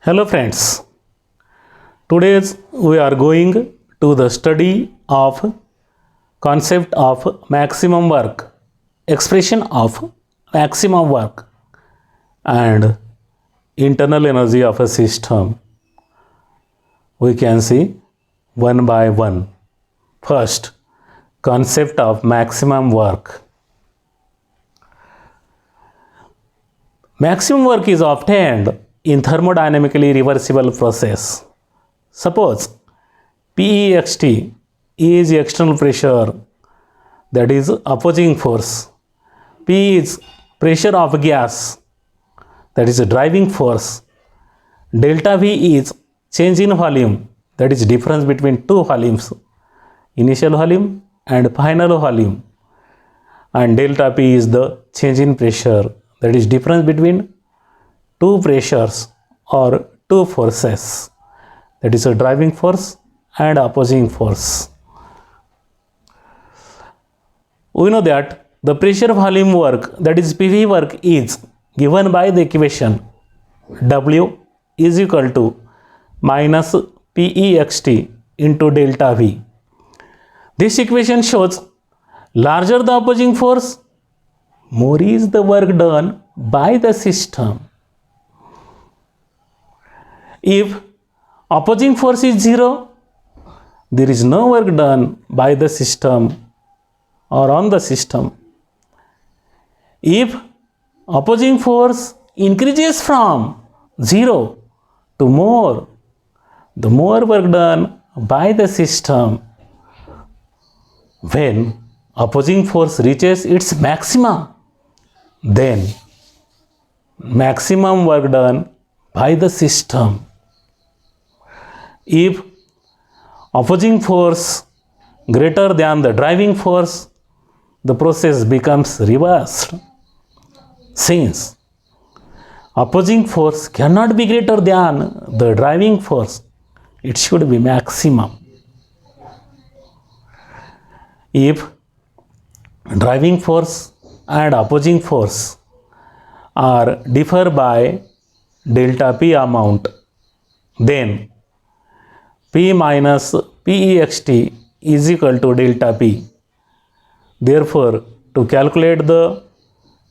Hello friends, today we are going to the study of concept of maximum work, expression of maximum work and internal energy of a system. We can see one by one. First, concept of maximum work. Maximum work is obtained in thermodynamically reversible process. Suppose PEXT is external pressure, that is opposing force. P is pressure of gas, that is a driving force. Delta V is change in volume, that is difference between two volumes, initial volume and final volume. And delta P is the change in pressure, that is difference between two pressures or two forces, that is a driving force and opposing force. We know that the pressure volume work, that is PV work, is given by the equation W is equal to minus PEXT into delta V. This equation shows larger the opposing force, more is the work done by the system. If opposing force is 0, there is no work done by the system or on the system. If opposing force increases from 0 to more, the more work done by the system. When opposing force reaches its maximum, then maximum work done by the system. If opposing force greater than the driving force, the process becomes reversed. Since opposing force cannot be greater than the driving force, it should be maximum. If driving force and opposing force are differ by delta P amount, then P minus PEXT is equal to delta P. Therefore, to calculate the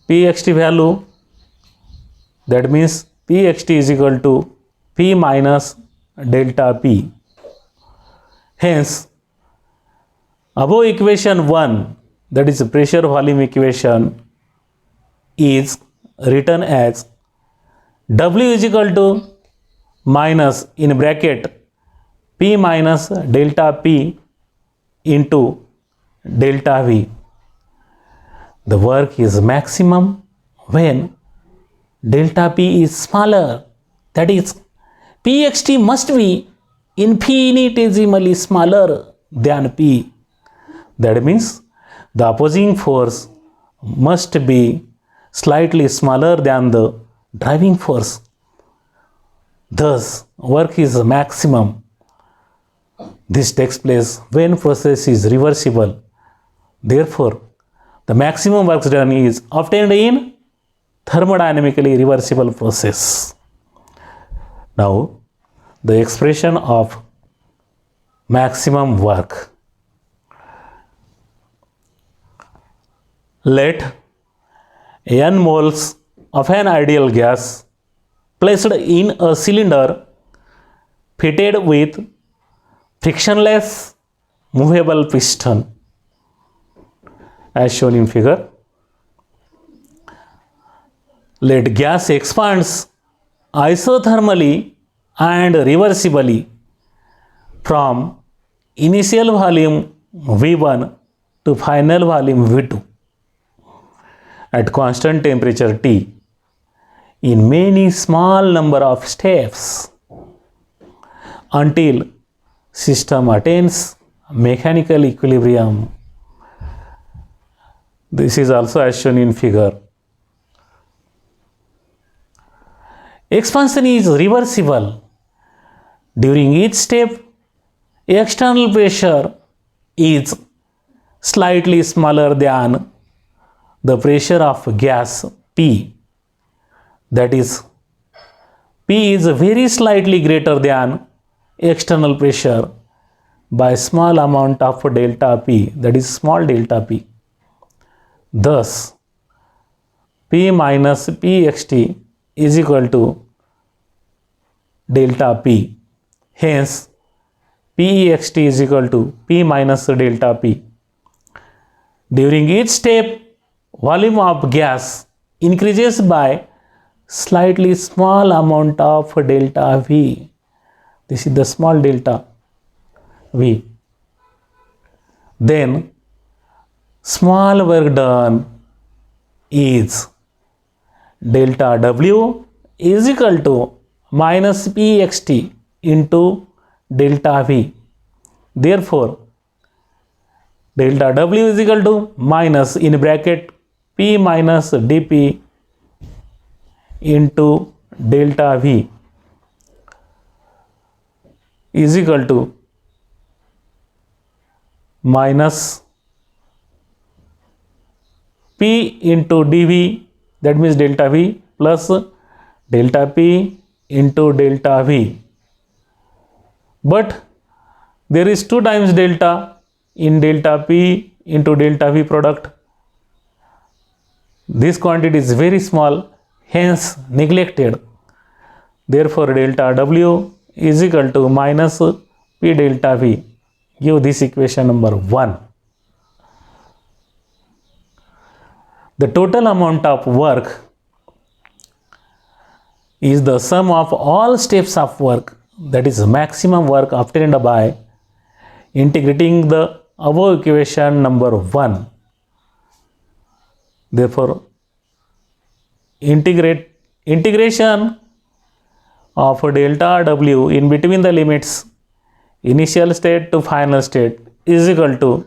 PEXT value, that means PEXT is equal to P minus delta P. Hence, above equation 1, that is pressure volume equation, is written as W is equal to minus in bracket P minus delta P into delta V. The work is maximum when delta P is smaller, that is PEXT must be infinitesimally smaller than P. That means the opposing force must be slightly smaller than the driving force. Thus, work is maximum. This takes place when process is reversible. Therefore, the maximum work done is obtained in thermodynamically reversible process. Now, the expression of maximum work. Let n moles of an ideal gas placed in a cylinder fitted with frictionless movable piston, as shown in figure. Let gas expands isothermally and reversibly from initial volume V1 to final volume V2 at constant temperature T in many small number of steps until system attains mechanical equilibrium. This is also as shown in figure. Expansion is reversible. During each step, external pressure is slightly smaller than the pressure of gas P, that is P is very slightly greater than external pressure by small amount of delta P, that is small delta P. Thus, P minus Pxt is equal to delta P. Hence, Pext is equal to P minus delta P. During each step, volume of gas increases by slightly small amount of delta V. This is the small delta V. Then, small work done is delta W is equal to minus Pxt into delta V. Therefore, delta W is equal to minus in bracket P minus dP into delta V is equal to minus P into dV, that means delta V, plus delta P into delta V. But there is 2 times delta in delta P into delta V product. This quantity is very small, hence neglected. Therefore, delta W is equal to minus P delta V. Give this equation number 1. The total amount of work is the sum of all steps of work, that is maximum work obtained by integrating the above equation number 1. Therefore, integration of delta W in between the limits initial state to final state is equal to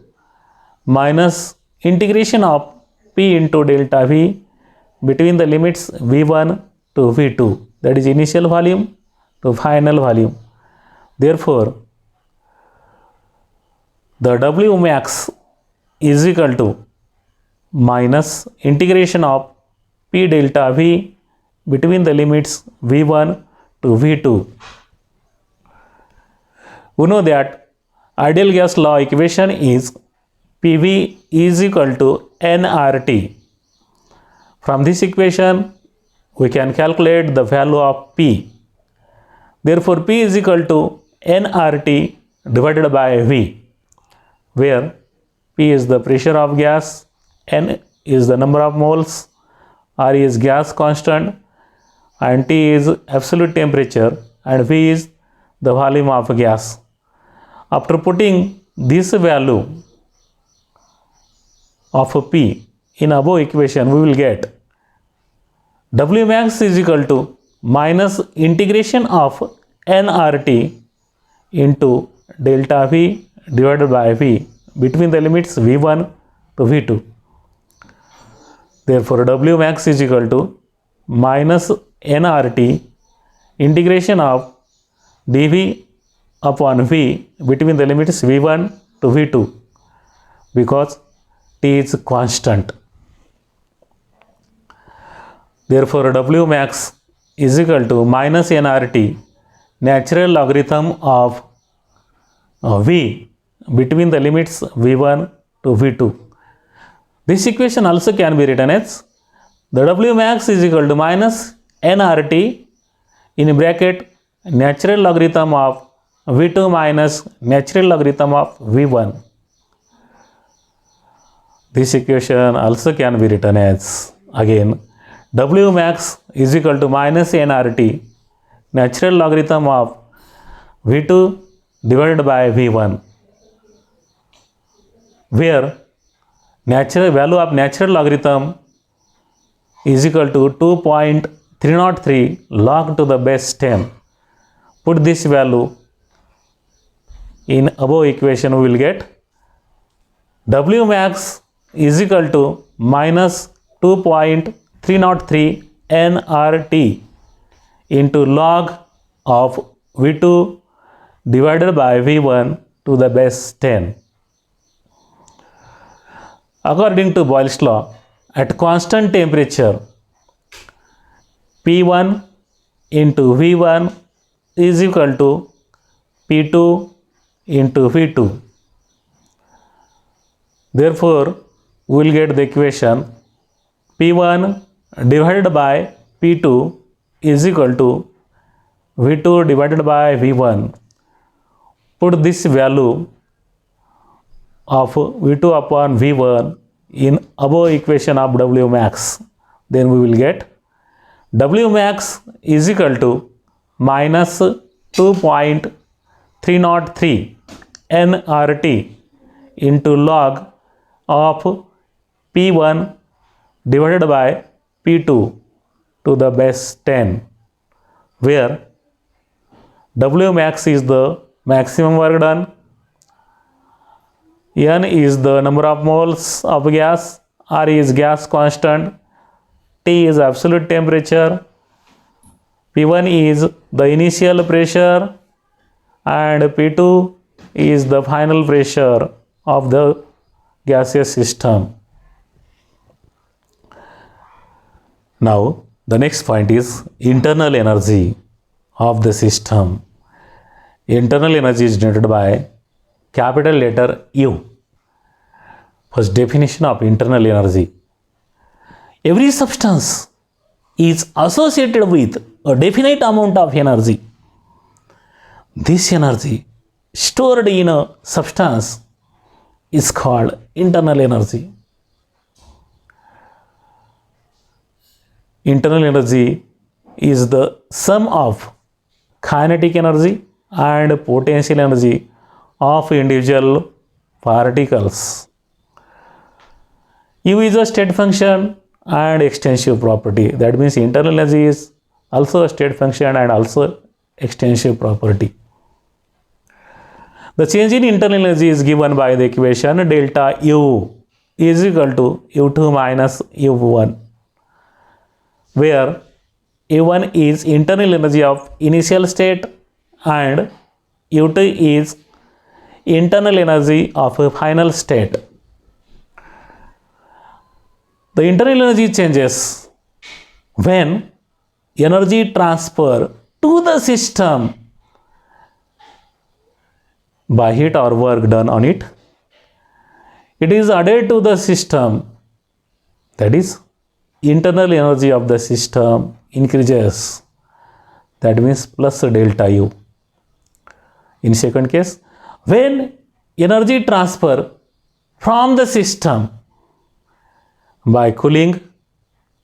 minus integration of P into delta V between the limits V1 to V2, that is initial volume to final volume. Therefore, the W max is equal to minus integration of P delta V between the limits V1 to V2. We know that ideal gas law equation is PV is equal to nRT. From this equation, we can calculate the value of P. Therefore, P is equal to nRT divided by V, where P is the pressure of gas, N is the number of moles, R is gas constant, and T is absolute temperature, and V is the volume of gas. After putting this value of P in above equation, we will get W max is equal to minus integration of nRT into delta V divided by V between the limits V1 to V2. Therefore, W max is equal to minus nRT integration of dV upon V between the limits V1 to V2, because T is constant. Therefore, W max is equal to minus nRT natural logarithm of V between the limits V1 to V2. This equation also can be written as the W max is equal to minus nRT in bracket natural logarithm of V2 minus natural logarithm of V1. This equation also can be written as again W max is equal to minus nRT natural logarithm of V2 divided by V1, where natural value of natural logarithm is equal to 2.303 log to the base 10. Put this value in above equation, we will get W max is equal to minus 2.303 nRT into log of V2 divided by V1 to the base 10. According to Boyle's law, at constant temperature, P1 into V1 is equal to P2 into V2. Therefore, we will get the equation P1 divided by P2 is equal to V2 divided by V1. Put this value of V2 upon V1 in above equation of W max. Then we will get W max is equal to minus 2.303 nRT into log of P1 divided by P2 to the base 10, where W max is the maximum work done, N is the number of moles of gas, R is gas constant, T is absolute temperature, P1 is the initial pressure, and P2 is the final pressure of the gaseous system. Now, the next point is internal energy of the system. Internal energy is denoted by capital letter U. First definition of internal energy. Every substance is associated with a definite amount of energy. This energy stored in a substance is called internal energy. Internal energy is the sum of kinetic energy and potential energy of individual particles. U is a state function and extensive property. That means internal energy is also a state function and also extensive property. The change in internal energy is given by the equation delta U is equal to U2 minus U1, where U1 is internal energy of initial state and U2 is internal energy of a final state. The internal energy changes when energy transfer to the system by heat or work done on it. It is added to the system, that is internal energy of the system increases, that means plus delta U. In second case, when energy transfer from the system by cooling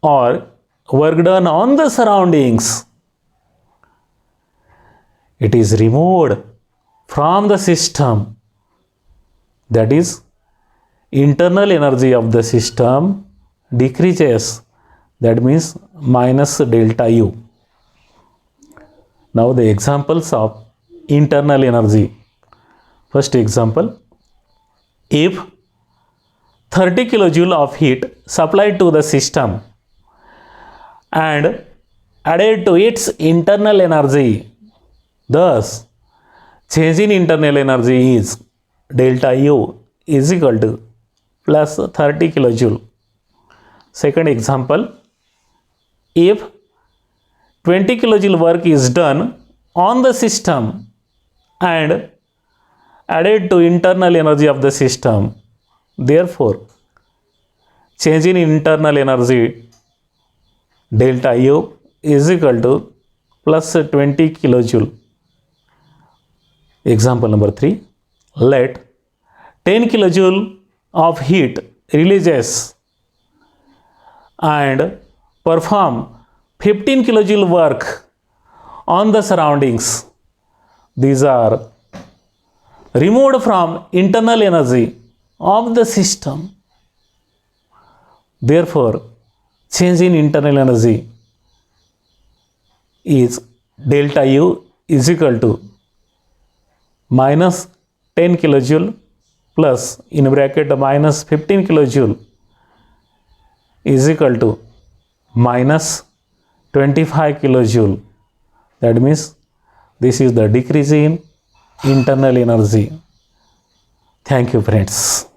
or work done on the surroundings, it is removed from the system, that is internal energy of the system decreases, that means minus delta U. Now the examples of internal energy. First example, if 30 kilojoule of heat supplied to the system and added to its internal energy, thus change in internal energy is delta U is equal to plus 30 kilojoule. Second example, if 20 kilojoule work is done on the system and added to internal energy of the system, therefore change in internal energy delta U is equal to plus 20 kilojoule. Example number 3, let 10 kilojoule of heat releases and perform 15 kilojoule work on the surroundings. These are removed from internal energy of the system. Therefore, change in internal energy is delta U is equal to minus 10 kilojoule plus in bracket minus 15 kilojoule is equal to minus 25 kilojoule. That means this is the decrease in internal energy. Thank you, friends.